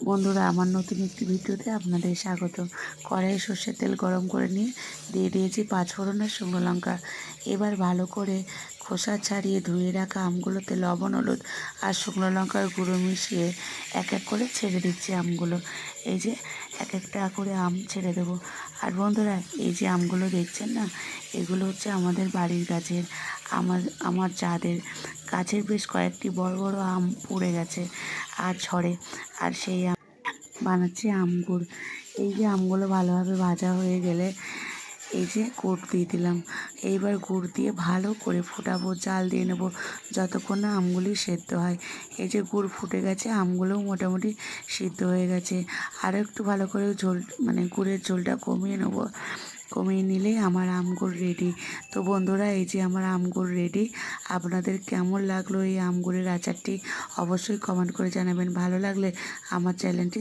বন্ধুরা, আমার নতুন একটি ভিডিওতে আপনাদের স্বাগত। কড়াইয়ে সর্ষের তেল গরম করে নিয়ে দিয়ে দিয়েছি 5 ফোড়ন আর শুকনো লঙ্কা। এবার ভালো করে খোসা ছাড়িয়ে ধুয়ে রাখা আমগুলোতে লবণ, হলুদ আর শুকনো লঙ্কার গুঁড়ো মিশিয়ে এক এক করে ছেড়ে দিচ্ছি আমগুলো। এই যে এক একটা করে আম ছেড়ে দেবো। আর বন্ধুরা, এই যে আমগুলো দেখছেন না, এগুলো হচ্ছে আমাদের বাড়ির গাছের। আমার যাদের গাছের বেশ কয়েকটি বড় বড় আম পড়ে গেছে আর ঝড়ে, আর সেই বানাচ্ছি আম গুড়। এই যে আমগুলো ভালোভাবে ভাজা হয়ে গেলে এই যে গুড় দিয়ে দিলাম। এইবার গুড় দিয়ে ভালো করে ফোটাবো, জাল দিয়ে নেব যতক্ষণ না আমগুলি সেদ্ধ হয়। এই যে গুড় ফুটে গেছে, আমগুলোও মোটামুটি সিদ্ধ হয়ে গেছে। আরও একটু ভালো করে ঝোল গুড়ের ঝোলটা কমিয়ে নেব। কমিয়ে নিলেই আমার আম গুড় রেডি। তো বন্ধুরা, এই যে আমার আম গুড় রেডি। আপনাদের কেমন লাগলো এই আম গুড়ের আচারটি অবশ্যই কমেন্ট করে জানাবেন। ভালো লাগলে আমার চ্যানেলটি